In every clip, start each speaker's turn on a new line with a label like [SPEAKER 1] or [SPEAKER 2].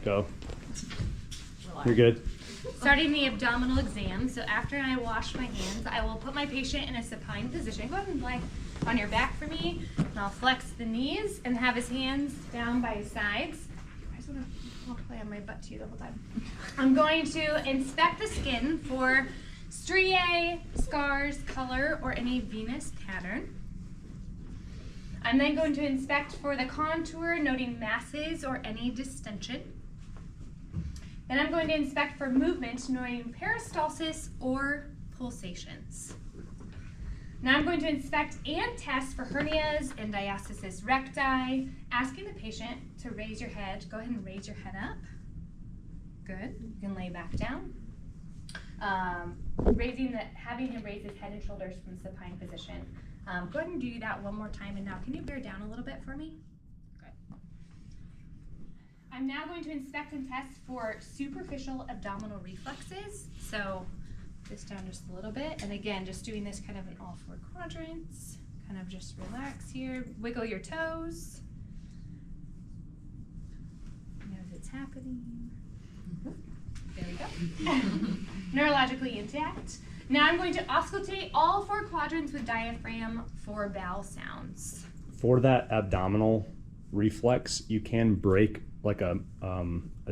[SPEAKER 1] Go. You're good.
[SPEAKER 2] Starting the abdominal exam. So after I wash my hands, I will put my patient in a supine position. Go ahead and lie on your back for me. And I'll flex the knees and have his hands down by his sides. I just want to play on my butt to you the whole time. I'm going to inspect the skin for striae, scars, color, or any venous pattern. I'm then going to inspect for the contour, noting masses or any distension. Then I'm going to inspect for movement, noting peristalsis or pulsations. Now I'm going to inspect and test for hernias and diastasis recti, asking the patient to raise your head. Go ahead and raise your head up. Good. You can lay back down. Having him raise his head and shoulders from supine position. Go ahead and do that one more time. And now, can you bear down a little bit for me? Good. I'm now going to inspect and test for superficial abdominal reflexes. So this down just a little bit. And again, just doing this kind of in all four quadrants. Kind of just relax here. Wiggle your toes. Know it's happening. There we go. Neurologically intact. Now I'm going to auscultate all four quadrants with diaphragm for bowel sounds.
[SPEAKER 1] For that abdominal reflex, you can break like a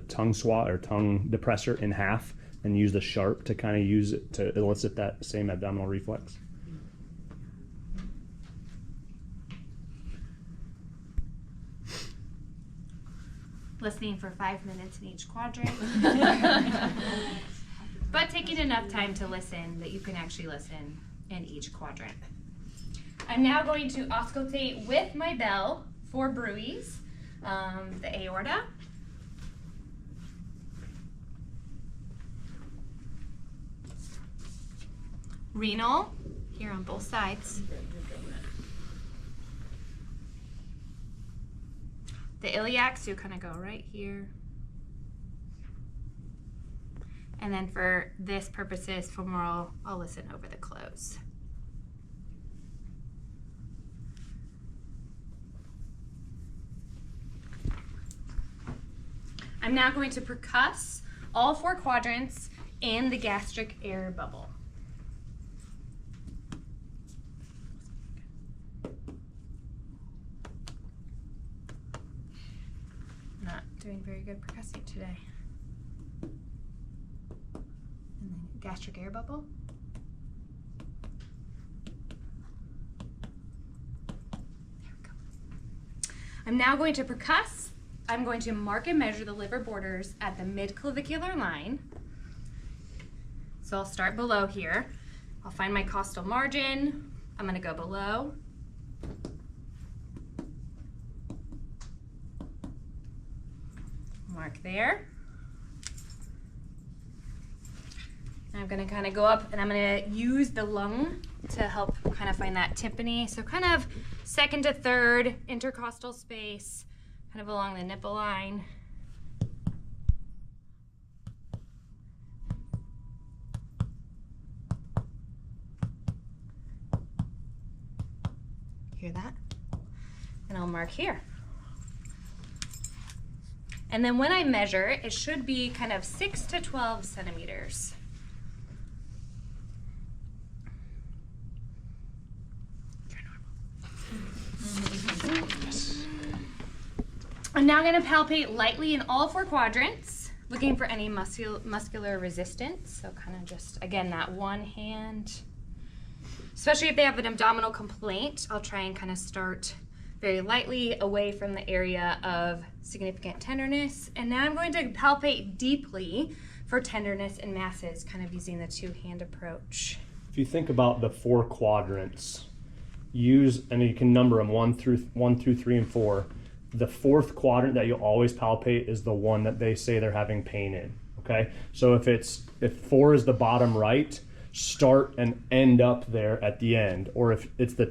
[SPEAKER 1] tongue swat or tongue depressor in half and use the sharp to kind of use it to elicit that same abdominal reflex.
[SPEAKER 2] Listening for 5 minutes in each quadrant. But taking enough time to listen that you can actually listen in each quadrant. I'm now going to auscultate with my bell for bruits, the aorta, renal, here on both sides, the iliac, so you kind of go right here. And then for this purposes, femoral, I'll listen over the close. I'm now going to percuss all four quadrants and the gastric air bubble. Not doing very good percussing today. And then gastric air bubble. There we go. I'm now going to percuss. I'm going to mark and measure the liver borders at the midclavicular line. So I'll start below here. I'll find my costal margin. I'm going to go below. Mark there. I'm going to kind of go up and I'm going to use the lung to help kind of find that tympany. So kind of second to third intercostal space, kind of along the nipple line. Hear that? And I'll mark here. And then when I measure, it should be kind of 6 to 12 centimeters. I'm now going to palpate lightly in all four quadrants, looking for any muscular resistance. So kind of just, again, that one hand. Especially if they have an abdominal complaint, I'll try and kind of start very lightly away from the area of significant tenderness. And now I'm going to palpate deeply for tenderness and masses, kind of using the two-hand approach.
[SPEAKER 1] If you think about the four quadrants, and you can number them 1 through 3 and 4. The fourth quadrant that you'll always palpate is the one that they say they're having pain in, okay? So if 4 is the bottom right, start and end up there at the end. Or if it's the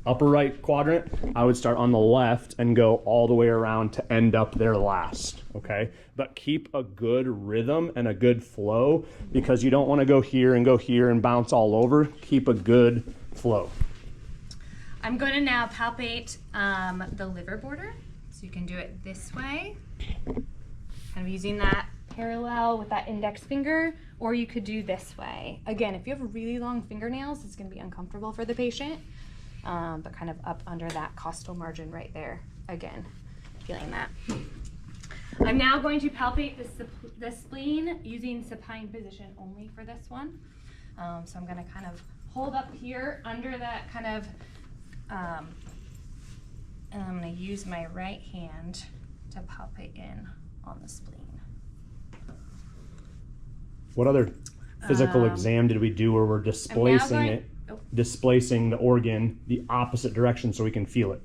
[SPEAKER 1] upper right quadrant, I would start on the left and go all the way around to end up there last, okay? But keep a good rhythm and a good flow, because you don't want to go here and bounce all over. Keep a good flow.
[SPEAKER 2] I'm going to now palpate the liver border. So you can do it this way kind of using that parallel with that index finger, or you could do this way. Again, if you have really long fingernails, it's going to be uncomfortable for the patient, but kind of up under that costal margin right there. Again, feeling that. I'm now going to palpate the spleen using supine position only for this one. So I'm going to kind of hold up here under that kind of, and I'm going to use my right hand to palpate in on the spleen.
[SPEAKER 1] What other physical exam did we do where we're displacing displacing the organ the opposite direction so we can feel it?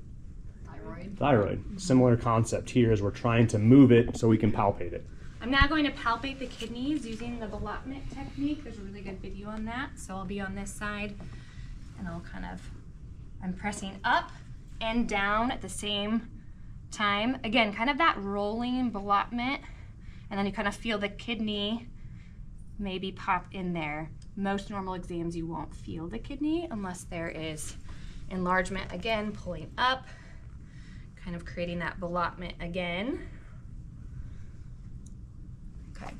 [SPEAKER 1] Thyroid. Similar concept here as we're trying to move it so we can palpate it.
[SPEAKER 2] I'm now going to palpate the kidneys using the ballottement technique. There's a really good video on that. So I'll be on this side and I'm pressing up and down at the same time. Again, kind of that rolling ballottement, and then you kind of feel the kidney maybe pop in there. Most normal exams you won't feel the kidney unless there is enlargement. Again, pulling up, kind of creating that ballottement again. Okay.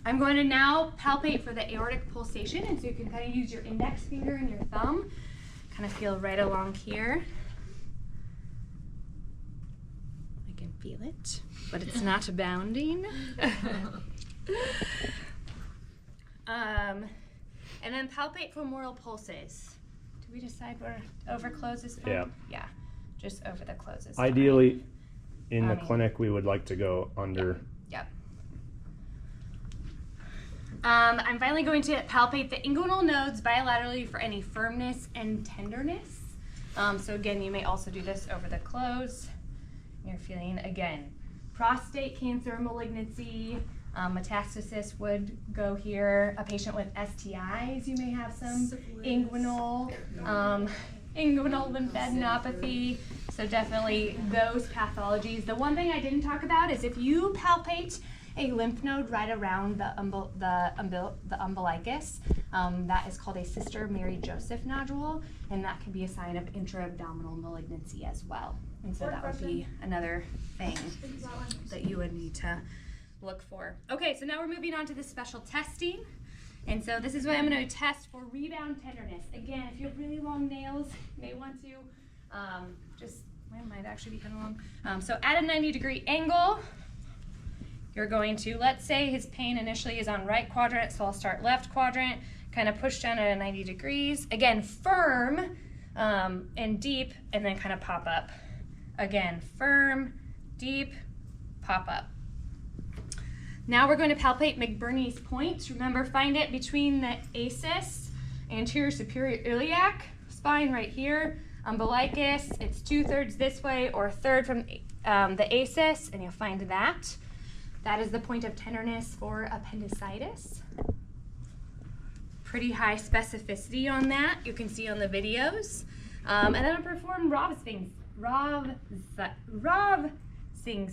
[SPEAKER 2] I'm going to now palpate for the aortic pulsation, and so you can kind of use your index finger and your thumb, kind of feel right along here. I can feel it, but it's not bounding. And then palpate for moral pulses. Did we decide where over close is fine?
[SPEAKER 1] Yeah.
[SPEAKER 2] Yeah, just over the closes.
[SPEAKER 1] Ideally, in the clinic, we would like to go under.
[SPEAKER 2] Yep. I'm finally going to palpate the inguinal nodes bilaterally for any firmness and tenderness. So again, you may also do this over the close. You're feeling, again, prostate cancer malignancy, metastasis would go here. A patient with STIs, you may have some inguinal lymphadenopathy. So definitely those pathologies. The one thing I didn't talk about is if you palpate a lymph node right around the umbilicus, that is called a Sister Mary Joseph nodule, and that can be a sign of intra-abdominal malignancy as well. And so that would be another thing that you would need to look for. Okay, so now we're moving on to the special testing. And so this is what I'm going to test for rebound tenderness. Again, if you have really long nails, you may want to mine might actually be kind of long. So at a 90-degree angle, you're going to, let's say his pain initially is on right quadrant, so I'll start left quadrant, kind of push down at a 90 degrees. Again, firm and deep, and then kind of pop up. Again, firm, deep, pop up. Now we're going to palpate McBurney's point. Remember, find it between the ASIS, anterior superior iliac spine right here, umbilicus. It's 2/3 this way or 1/3 from the ASIS, and you'll find that. That is the point of tenderness for appendicitis. Pretty high specificity on that. You can see on the videos. And then I'll perform Ravsing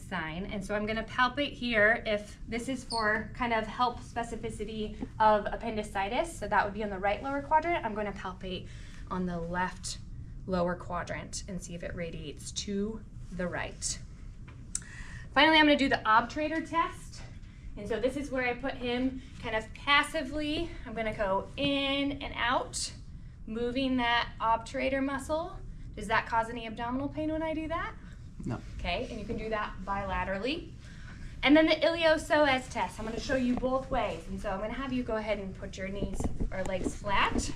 [SPEAKER 2] sign. And so I'm going to palpate here if this is for kind of help specificity of appendicitis. So that would be on the right lower quadrant. I'm going to palpate on the left lower quadrant and see if it radiates to the right. Finally, I'm going to do the obturator test. And so this is where I put him kind of passively. I'm going to go in and out, moving that obturator muscle. Does that cause any abdominal pain when I do that?
[SPEAKER 3] No.
[SPEAKER 2] Okay, and you can do that bilaterally. And then the iliopsoas test. I'm going to show you both ways. And so I'm going to have you go ahead and put your knees or legs flat.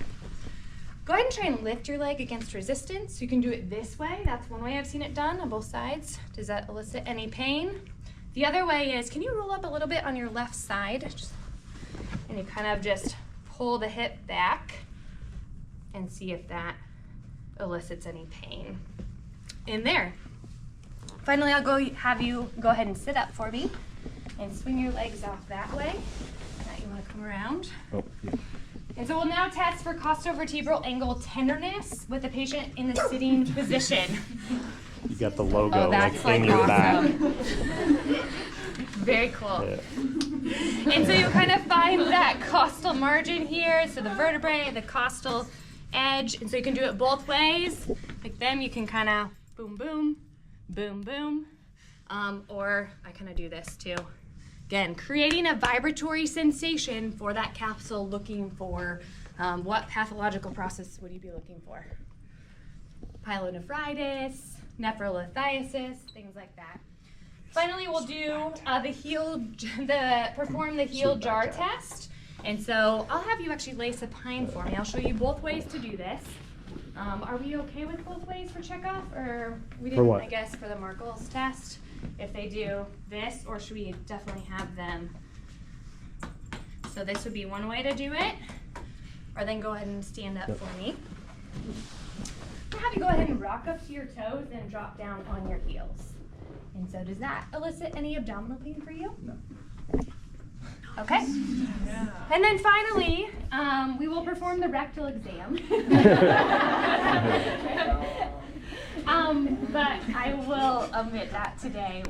[SPEAKER 2] Go ahead and try and lift your leg against resistance. You can do it this way. That's one way I've seen it done on both sides. Does that elicit any pain? The other way is, can you roll up a little bit on your left side? And you kind of just pull the hip back and see if that elicits any pain in there. Finally, I'll have you go ahead and sit up for me and swing your legs off that way. Now you want to come around.
[SPEAKER 1] Oh, yeah.
[SPEAKER 2] And so we'll now test for costovertebral angle tenderness with the patient in the sitting position.
[SPEAKER 1] You got the logo
[SPEAKER 2] that's
[SPEAKER 1] in your back.
[SPEAKER 2] Very cool.
[SPEAKER 1] Yeah.
[SPEAKER 2] And so you kind of find that costal margin here, so the vertebrae, the costal edge, and so you can do it both ways. Like them, you can kind of boom, boom, boom, boom, or I kind of do this too. Again, creating a vibratory sensation for that capsule, looking for what pathological process would you be looking for? Pyelonephritis, nephrolithiasis, things like that. Finally, we'll do perform the heel jar test. And so I'll have you actually lay supine for me. I'll show you both ways to do this. Are we okay with both ways for checkoff, or we didn't?
[SPEAKER 1] For what?
[SPEAKER 2] I guess for the Markle's test, if they do this, or should we definitely have them? So this would be one way to do it, or then go ahead and stand up for me. I'll have you go ahead and rock up to your toes and drop down on your heels. And so does that elicit any abdominal pain for you?
[SPEAKER 3] No.
[SPEAKER 2] Okay. Yeah. And then finally, we will perform the rectal exam. But I will omit that today.